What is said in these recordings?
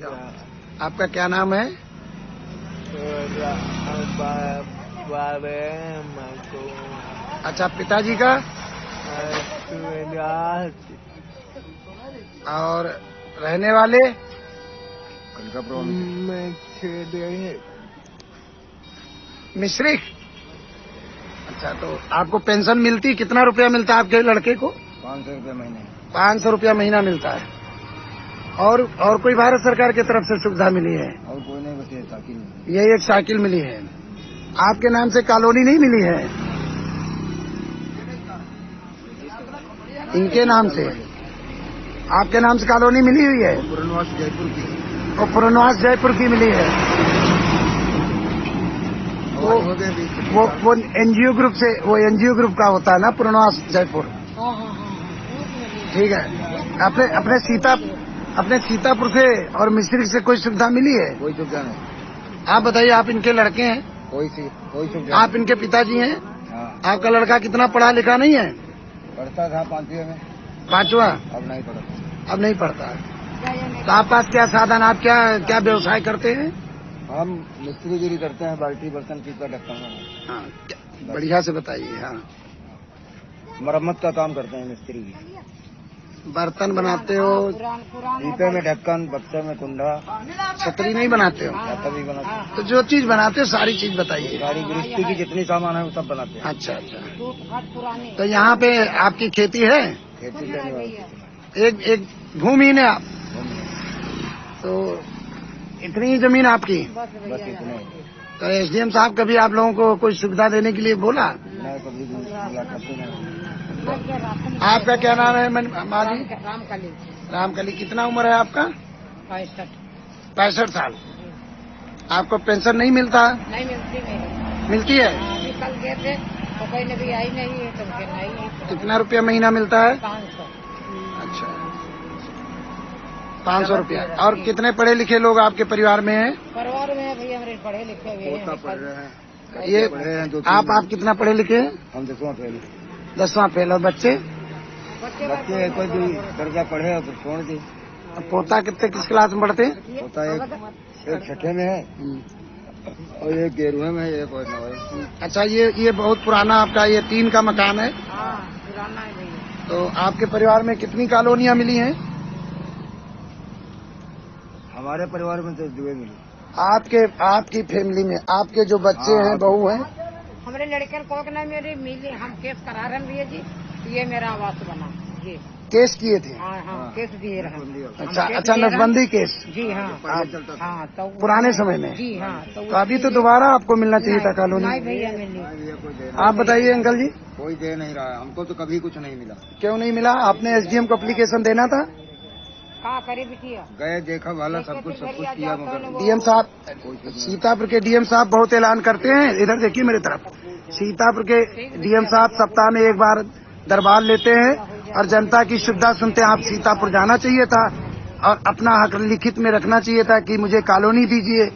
आपका क्या नाम है? अच्छा, पिताजी का? और रहने वाले? मिश्रिक। अच्छा, तो आपको पेंशन मिलती, कितना रुपया मिलता है आपके लड़के को? 500 रुपया महीने। 500 रुपया महीना मिलता है। और कोई भारत सरकार की तरफ से सुविधा मिली है? और कोई नहीं, बस ये साइकिल। ये एक साइकिल मिली है। आपके नाम से कॉलोनी नहीं मिली है? इनके नाम से, आपके नाम से कॉलोनी मिली हुई है? पुरनवास जयपुर की। वो पुरनवास जयपुर की मिली है। वो एनजीओ ग्रुप से, वो एनजीओ ग्रुप का होता है ना पुरनवास जयपुर। ठीक है। अपने सीतापुर से और मिश्रिक से कोई सुविधा मिली है? कोई सुविधा नहीं। आप बताइए, आप इनके लड़के हैं? कोई सुविधा। आप इनके पिताजी हैं? हाँ। आपका लड़का कितना पढ़ा लिखा नहीं है? पढ़ता था 5वीं में। 5वां? अब नहीं पढ़ता। अब नहीं पढ़ता। तो आप पास क्या साधन, आप क्या व्यवसाय करते हैं? हम मिस्त्रीगिरी करते हैं, बाल्टी बर्तन पीपा ढक्कन। हाँ, बढ़िया से बताइए। हाँ, मरम्मत का काम करते हैं, मिस्त्री की। बर्तन बनाते हो? पीपे में ढक्कन, बक्से में कुंडा। छतरी नहीं बनाते हो? छतरी भी बनाते हैं। तो जो चीज बनाते हो सारी चीज बताइए। सारी गृहस्थी की जितनी सामान है वो सब बनाते हैं। अच्छा अच्छा। तो यहाँ पे आपकी खेती है? खेती करने वाले। एक भूमि ने आप, तो इतनी ही जमीन आपकी? बस इतने। तो एसडीएम साहब कभी आप लोगों को कोई सुविधा देने के लिए बोला? नहीं, कभी मुलाकात नहीं। आपका क्या नाम है माँ जी? रामकली। रामकली। कितना उम्र है आपका? 65 साल। आपको पेंशन नहीं मिलता? नहीं मिलती। मिलती है? कल गए थे तो कोई ने भी आई नहीं है, तो नहीं। कितना रुपया महीना मिलता है? 500। अच्छा, 500 रुपया। और कितने पढ़े लिखे लोग आपके परिवार में हैं? परिवार में भैया हमारे पढ़े लिखे हुए हैं। पढ़ रहे हैं। ये पढ़े हैं आप कितना पढ़े लिखे हैं? हम 10वां फेल। 10वां फेल। और बच्चे बच्चे कोई भी दर्जा पढ़े और छोड़ दी। पोता किस क्लास में पढ़ते हैं? पोता एक 6ठे में है और एक 11वें में है, एक और 9वें। अच्छा, ये बहुत पुराना आपका ये 3 का मकान है? हाँ, पुराना है भैया। तो आपके परिवार में कितनी कॉलोनियां मिली हैं? हमारे परिवार में तो 2 मिली। आपकी फैमिली में आपके जो बच्चे हैं, बहू हैं? हमारे लड़के को नहीं मेरी मिली। हम केस करा रहे हैं भैया जी, ये मेरा आवास बना जी। केस किए थे? हाँ, केस दिए रहे। अच्छा, नसबंदी केस? जी हाँ। हाँ, तो पुराने समय में? जी हाँ। तो अभी तो दोबारा आपको मिलना चाहिए था कॉलोनी। नहीं भैया, मिली। आप बताइए अंकल जी। कोई दे नहीं रहा है हमको, तो कभी कुछ नहीं मिला। क्यों नहीं मिला? आपने एसडीएम को एप्लीकेशन देना था। कहाँ करे बिटिया? गए, देखा भाला, सब कुछ किया, मगर डीएम साहब, सीतापुर के डीएम साहब बहुत ऐलान करते हैं। इधर देखिए मेरी तरफ। सीतापुर के डीएम साहब सप्ताह में एक बार दरबार लेते हैं और जनता की सुविधा सुनते हैं। आप सीतापुर जाना चाहिए था और अपना हक लिखित में रखना चाहिए था कि मुझे कॉलोनी दीजिए,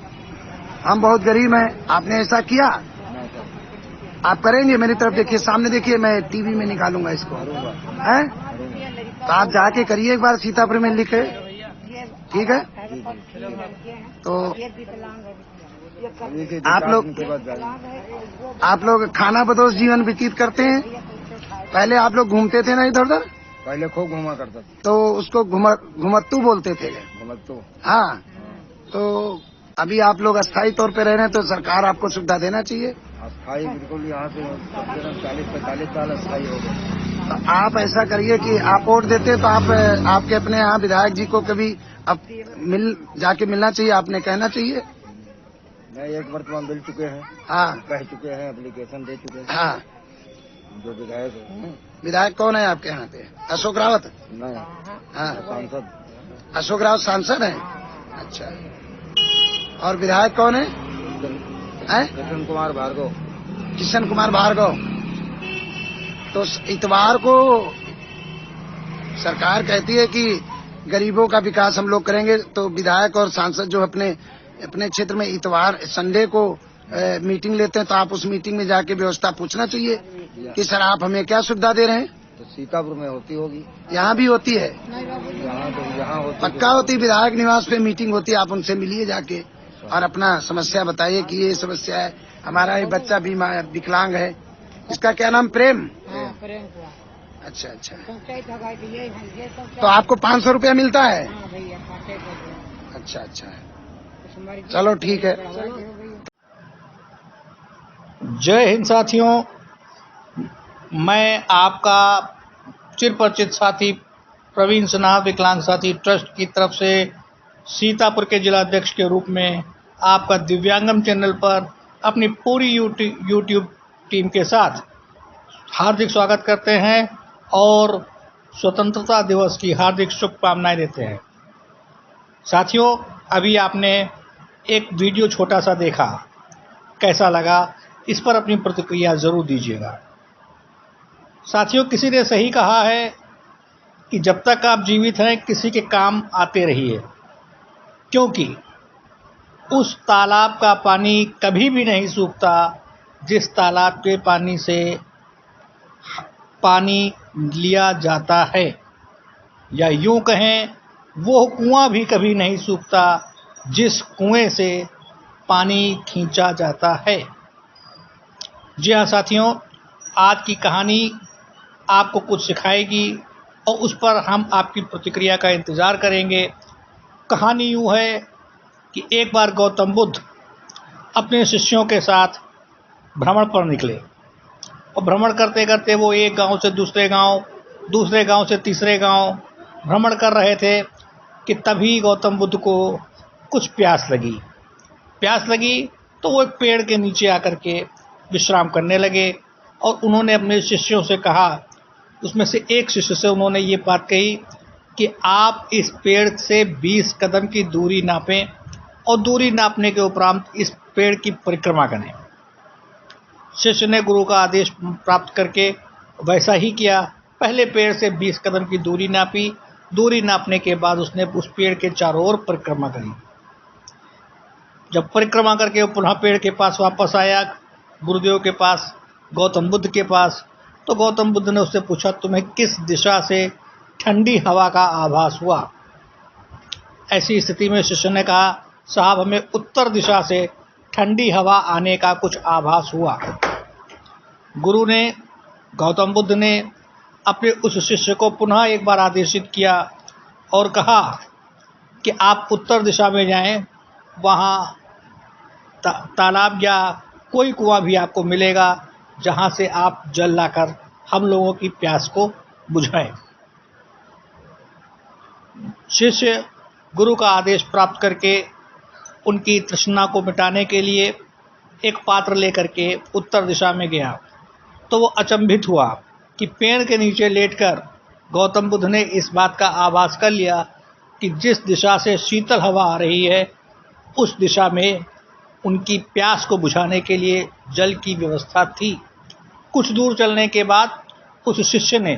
हम बहुत गरीब हैं। आपने ऐसा किया? आप करेंगे? मेरी तरफ देखिए, सामने देखिए, मैं टीवी में निकालूंगा इसको, हैं? तो आप जाके करिए एक बार, सीतापुर में लिखे। ठीक है? तो आप लोग खाना बदोश जीवन व्यतीत करते हैं? पहले आप लोग घूमते थे ना इधर उधर? पहले खूब घूमा करता था। तो उसको घुमत्तू बोलते थे? घुमत्तू। हाँ। तो अभी आप लोग अस्थायी तौर पे रह रहे हैं, तो सरकार आपको सुविधा देना चाहिए। अस्थायी बिल्कुल, यहाँ से 40-45 साल अस्थायी हो गए। तो आप ऐसा करिए कि आप वोट देते तो आपके अपने यहाँ विधायक जी को कभी अब जाके मिलना चाहिए, आपने कहना चाहिए। नहीं, एक वर्तमान मिल चुके हैं। हाँ, कह चुके हैं, एप्लीकेशन दे चुके हैं। हाँ। जो विधायक है। विधायक कौन है आपके यहाँ पे? अशोक रावत? नहीं। हाँ, सांसद अशोक रावत सांसद हैं? अच्छा। और विधायक कौन है? किशन कुमार भार्गव। किशन कुमार भार्गव। तो इतवार को सरकार कहती है कि गरीबों का विकास हम लोग करेंगे, तो विधायक और सांसद जो अपने क्षेत्र में इतवार संडे को मीटिंग लेते हैं, तो आप उस मीटिंग में जाके व्यवस्था पूछना चाहिए कि सर आप हमें क्या सुविधा दे रहे हैं। तो तो सीतापुर में होती होगी। यहाँ भी होती है? नहीं बाबू जी, यहाँ होती पक्का होती। विधायक निवास पे मीटिंग होती है, आप उनसे मिलिए जाके और अपना समस्या बताइए कि ये समस्या है, हमारा ये बच्चा विकलांग है। इसका क्या नाम? प्रेम? हाँ प्रेम हुआ। अच्छा अच्छा। पंचायत लगाई थी ये सब। तो आपको 500 रुपया मिलता है? हाँ भैया पंचायत हो अच्छा अच्छा है, गया। चलो ठीक है। जय हिंद साथियों, मैं आपका चिरपरिचित साथी प्रवीण सिन्हा विकलांग साथी ट्रस्ट की तरफ से सीतापुर के जिलाध्यक्ष के रूप में आपका दिव्यांगम चैनल पर अपनी पूरी यूट्यूब टीम के साथ हार्दिक स्वागत करते हैं और स्वतंत्रता दिवस की हार्दिक शुभकामनाएं देते हैं। साथियों, अभी आपने एक वीडियो छोटा सा देखा, कैसा लगा इस पर अपनी प्रतिक्रिया ज़रूर दीजिएगा। साथियों, किसी ने सही कहा है कि जब तक आप जीवित हैं किसी के काम आते रहिए, क्योंकि उस तालाब का पानी कभी भी नहीं सूखता जिस तालाब के पानी से पानी लिया जाता है, या यूं कहें वो कुआं भी कभी नहीं सूखता जिस कुएं से पानी खींचा जाता है। जी हाँ साथियों, आज की कहानी आपको कुछ सिखाएगी और उस पर हम आपकी प्रतिक्रिया का इंतज़ार करेंगे। कहानी यूँ है कि एक बार गौतम बुद्ध अपने शिष्यों के साथ भ्रमण पर निकले और भ्रमण करते करते वो एक गांव से दूसरे गांव से तीसरे गांव भ्रमण कर रहे थे कि तभी गौतम बुद्ध को कुछ प्यास लगी तो वो एक पेड़ के नीचे आकर के विश्राम करने लगे और उन्होंने अपने शिष्यों से कहा, उसमें से एक शिष्य से उन्होंने ये बात कही कि आप इस पेड़ से 20 कदम की दूरी नापें और दूरी नापने के उपरांत इस पेड़ की परिक्रमा करें। शिष्य ने गुरु का आदेश प्राप्त करके वैसा ही किया। पहले पेड़ से 20 कदम की दूरी नापी, दूरी नापने के बाद उसने उस पेड़ के चारों ओर परिक्रमा करी। जब परिक्रमा करके वो पुनः पेड़ के पास वापस आया, गुरुदेव के पास, गौतम बुद्ध के पास, तो गौतम बुद्ध ने उससे पूछा, तुम्हें किस दिशा से ठंडी हवा का आभास हुआ? ऐसी स्थिति में शिष्य ने कहा, साहब हमें उत्तर दिशा से ठंडी हवा आने का कुछ आभास हुआ। गुरु ने, गौतम बुद्ध ने अपने उस शिष्य को पुनः एक बार आदेशित किया और कहा कि आप उत्तर दिशा में जाएं, वहाँ तालाब या कोई कुआं भी आपको मिलेगा जहाँ से आप जल लाकर हम लोगों की प्यास को बुझाएं। शिष्य गुरु का आदेश प्राप्त करके उनकी तृष्णा को मिटाने के लिए एक पात्र लेकर के उत्तर दिशा में गया तो वो अचंभित हुआ कि पेड़ के नीचे लेटकर गौतम बुद्ध ने इस बात का आभास कर लिया कि जिस दिशा से शीतल हवा आ रही है उस दिशा में उनकी प्यास को बुझाने के लिए जल की व्यवस्था थी। कुछ दूर चलने के बाद उस शिष्य ने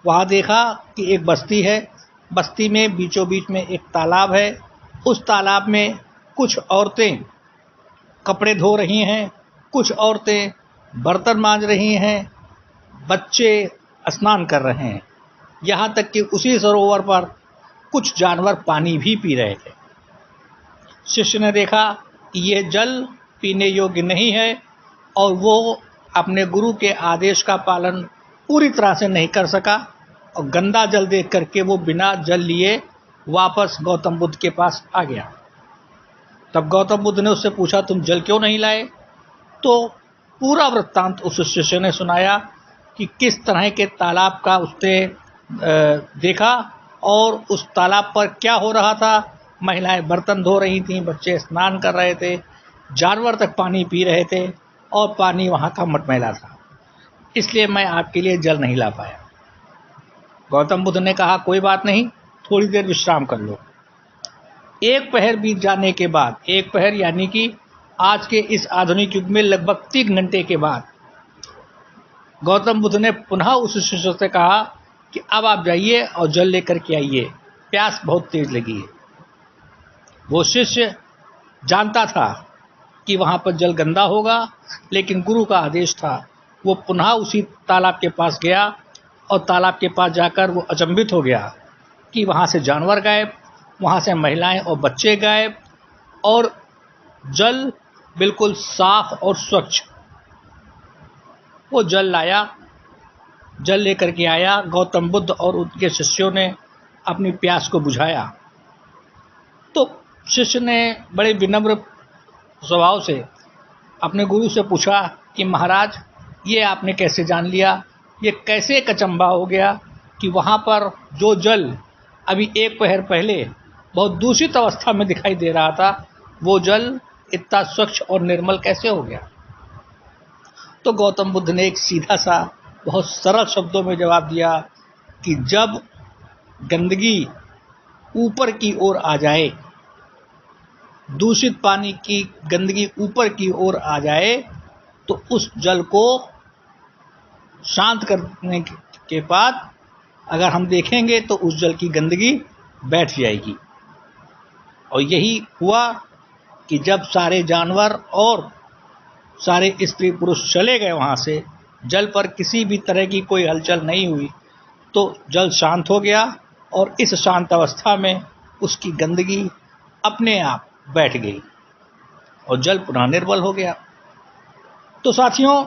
वहाँ देखा कि एक बस्ती है, बस्ती में बीचों बीच में एक तालाब है। उस तालाब में कुछ औरतें कपड़े धो रही हैं, कुछ औरतें बर्तन मांज रही हैं, बच्चे स्नान कर रहे हैं, यहाँ तक कि उसी सरोवर पर कुछ जानवर पानी भी पी रहे थे। शिष्य ने देखा कि यह जल पीने योग्य नहीं है और वो अपने गुरु के आदेश का पालन पूरी तरह से नहीं कर सका और गंदा जल देख करके वो बिना जल लिए वापस गौतम बुद्ध के पास आ गया। तब गौतम बुद्ध ने उससे पूछा, तुम जल क्यों नहीं लाए? तो पूरा वृत्तांत उस शिष्य ने सुनाया कि किस तरह के तालाब का उसने देखा और उस तालाब पर क्या हो रहा था। महिलाएं बर्तन धो रही थीं, बच्चे स्नान कर रहे थे, जानवर तक पानी पी रहे थे और पानी वहाँ का मटमैला था, इसलिए मैं आपके लिए जल नहीं ला पाया। गौतम बुद्ध ने कहा, कोई बात नहीं, थोड़ी देर विश्राम कर लो। एक पहर बीत जाने के बाद, एक पहर यानी कि आज के इस आधुनिक युग में लगभग 3 घंटे के बाद गौतम बुद्ध ने पुनः उस शिष्य से कहा कि अब आप जाइए और जल लेकर के आइए, प्यास बहुत तेज लगी है। वो शिष्य जानता था कि वहाँ पर जल गंदा होगा, लेकिन गुरु का आदेश था वो पुनः उसी तालाब के पास गया और तालाब के पास जाकर वो अचंभित हो गया कि वहाँ से जानवर गायब, वहाँ से महिलाएं और बच्चे गायब और जल बिल्कुल साफ और स्वच्छ। वो जल लाया, जल लेकर के आया। गौतम बुद्ध और उनके शिष्यों ने अपनी प्यास को बुझाया। तो शिष्य ने बड़े विनम्र स्वभाव से अपने गुरु से पूछा कि महाराज, ये आपने कैसे जान लिया, ये कैसे एक अचंभा हो गया कि वहाँ पर जो जल अभी एक पहर पहले बहुत दूषित अवस्था में दिखाई दे रहा था, वो जल इतना स्वच्छ और निर्मल कैसे हो गया। तो गौतम बुद्ध ने एक सीधा सा बहुत सरल शब्दों में जवाब दिया कि जब गंदगी ऊपर की ओर आ जाए, दूषित पानी की गंदगी ऊपर की ओर आ जाए, तो उस जल को शांत करने के बाद अगर हम देखेंगे तो उस जल की गंदगी बैठ जाएगी। और यही हुआ कि जब सारे जानवर और सारे स्त्री पुरुष चले गए वहाँ से, जल पर किसी भी तरह की कोई हलचल नहीं हुई, तो जल शांत हो गया और इस शांत अवस्था में उसकी गंदगी अपने आप बैठ गई और जल पुनः निर्मल हो गया। तो साथियों,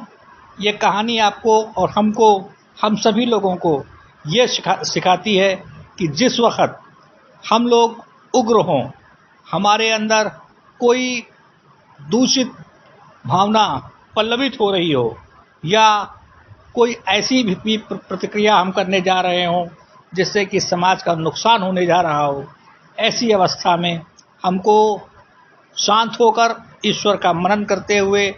ये कहानी आपको और हमको, हम सभी लोगों को ये सिखाती है कि जिस वक्त हम लोग उग्र हों, हमारे अंदर कोई दूषित भावना पल्लवित हो रही हो या कोई ऐसी भी प्रतिक्रिया हम करने जा रहे हों जिससे कि समाज का नुकसान होने जा रहा हो, ऐसी अवस्था में हमको शांत होकर ईश्वर का मनन करते हुए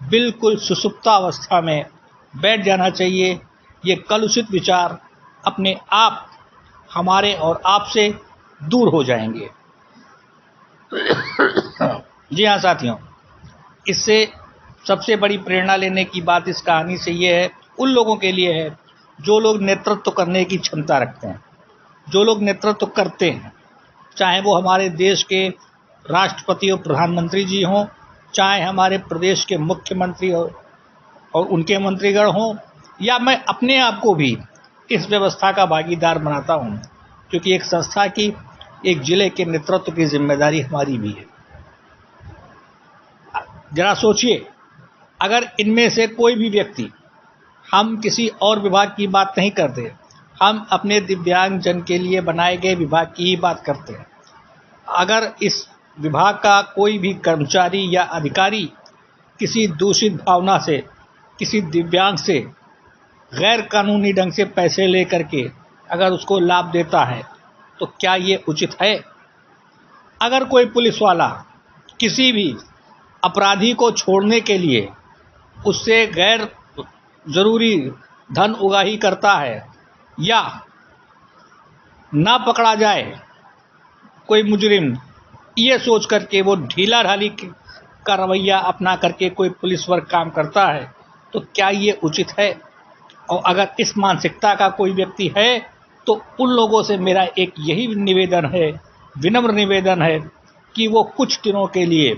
बिल्कुल सुषुप्त अवस्था में बैठ जाना चाहिए। ये कलुषित विचार अपने आप हमारे और आपसे दूर हो जाएंगे। जी हाँ साथियों, इससे सबसे बड़ी प्रेरणा लेने की बात इस कहानी से ये है, उन लोगों के लिए है जो लोग नेतृत्व करने की क्षमता रखते हैं, जो लोग नेतृत्व करते हैं, चाहे वो हमारे देश के राष्ट्रपति और प्रधानमंत्री जी हों, चाहे हमारे प्रदेश के मुख्यमंत्री और उनके मंत्रीगण हों, या मैं अपने आप को भी इस व्यवस्था का भागीदार बनाता हूं, क्योंकि एक संस्था की, एक जिले के नेतृत्व की जिम्मेदारी हमारी भी है। जरा सोचिए, अगर इनमें से कोई भी व्यक्ति, हम किसी और विभाग की बात नहीं करते, हम अपने दिव्यांग जन के लिए बनाए गए विभाग की ही बात करते हैं, अगर इस विभाग का कोई भी कर्मचारी या अधिकारी किसी दूषित भावना से, किसी दिव्यांग से गैर कानूनी ढंग से पैसे ले करके अगर उसको लाभ देता है, तो क्या ये उचित है? अगर कोई पुलिस वाला किसी भी अपराधी को छोड़ने के लिए उससे गैर जरूरी धन उगाही करता है, या ना पकड़ा जाए कोई मुजरिम, ये सोच करके वो ढीला ढाली का रवैया अपना करके कोई पुलिस वर्ग काम करता है, तो क्या ये उचित है? और अगर इस मानसिकता का कोई व्यक्ति है, तो उन लोगों से मेरा एक यही निवेदन है, विनम्र निवेदन है, कि वो कुछ दिनों के लिए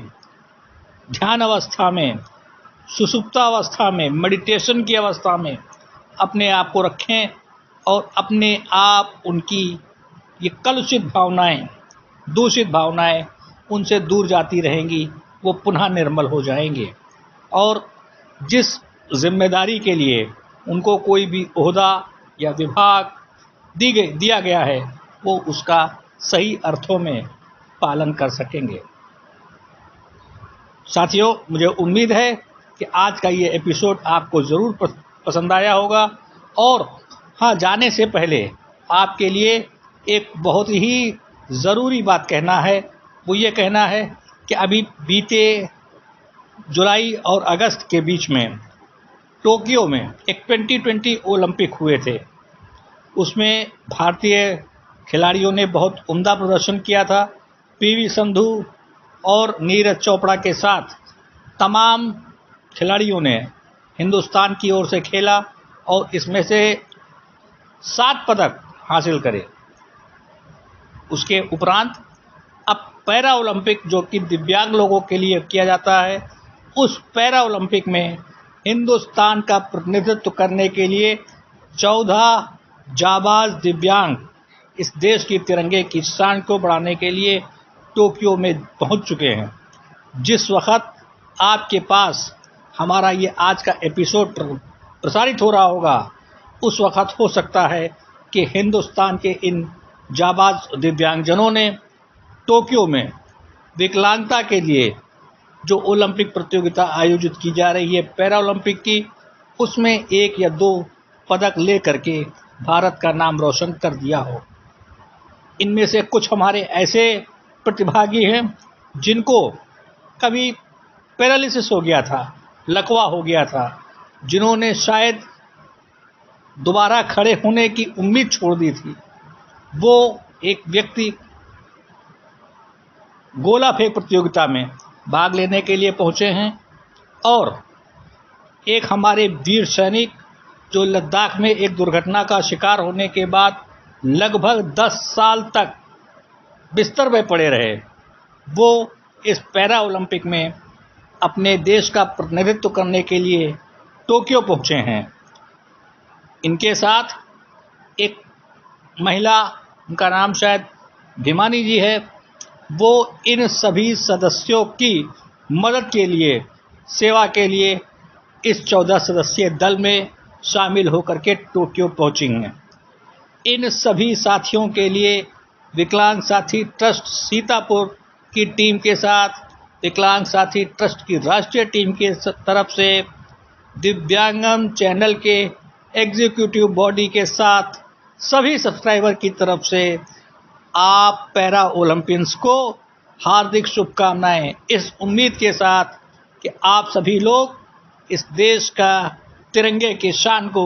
ध्यान अवस्था में, सुषुप्ता अवस्था में, मेडिटेशन की अवस्था में अपने आप को रखें और अपने आप उनकी ये कलुषित भावनाएं, दूषित भावनाएं उनसे दूर जाती रहेंगी, वो पुनः निर्मल हो जाएंगे। और जिस जिम्मेदारी के लिए उनको कोई भी ओहदा या विभाग दिया गया है, वो उसका सही अर्थों में पालन कर सकेंगे। साथियों, मुझे उम्मीद है कि आज का ये एपिसोड आपको ज़रूर पसंद आया होगा। और हाँ, जाने से पहले आपके लिए एक बहुत ही ज़रूरी बात कहना है। वो ये कहना है कि अभी बीते जुलाई और अगस्त के बीच में टोक्यो में एक 2020 ओलंपिक हुए थे। उसमें भारतीय खिलाड़ियों ने बहुत उम्दा प्रदर्शन किया था। पीवी संधू और नीरज चोपड़ा के साथ तमाम खिलाड़ियों ने हिंदुस्तान की ओर से खेला और इसमें से 7 पदक हासिल करे। उसके उपरांत अब पैरा ओलंपिक, जो कि दिव्यांग लोगों के लिए किया जाता है, उस पैरा ओलंपिक में हिंदुस्तान का प्रतिनिधित्व करने के लिए 14 जाबाज दिव्यांग इस देश की तिरंगे की शान को बढ़ाने के लिए टोक्यो में पहुंच चुके हैं। जिस वक्त आपके पास हमारा ये आज का एपिसोड प्रसारित हो रहा होगा, उस वक्त हो सकता है कि हिंदुस्तान के इन जाबाज दिव्यांगजनों ने टोक्यो में विकलांगता के लिए जो ओलंपिक प्रतियोगिता आयोजित की जा रही है पैरा ओलंपिक की, उसमें 1 या 2 पदक ले करके भारत का नाम रोशन कर दिया हो। इनमें से कुछ हमारे ऐसे प्रतिभागी हैं जिनको कभी पैरालिसिस हो गया था, लकवा हो गया था, जिन्होंने शायद दोबारा खड़े होने की उम्मीद छोड़ दी थी। वो एक व्यक्ति गोला फेंक प्रतियोगिता में भाग लेने के लिए पहुंचे हैं और एक हमारे वीर सैनिक जो लद्दाख में एक दुर्घटना का शिकार होने के बाद लगभग 10 साल तक बिस्तर में पड़े रहे, वो इस पैरा ओलंपिक में अपने देश का प्रतिनिधित्व करने के लिए टोक्यो पहुंचे हैं। इनके साथ एक महिला, उनका नाम शायद भीमानी जी है, वो इन सभी सदस्यों की मदद के लिए, सेवा के लिए इस 14 सदस्यीय दल में शामिल होकर के टोक्यो पहुंची हैं। इन सभी साथियों के लिए विकलांग साथी ट्रस्ट सीतापुर की टीम के साथ, विकलांग साथी ट्रस्ट की राष्ट्रीय टीम के तरफ से, दिव्यांगम चैनल के एग्जीक्यूटिव बॉडी के साथ, सभी सब्सक्राइबर की तरफ से आप पैरा ओलंपियंस को हार्दिक शुभकामनाएं, इस उम्मीद के साथ कि आप सभी लोग इस देश का तिरंगे की शान को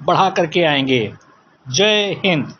बढ़ा करके आएंगे। जय हिंद।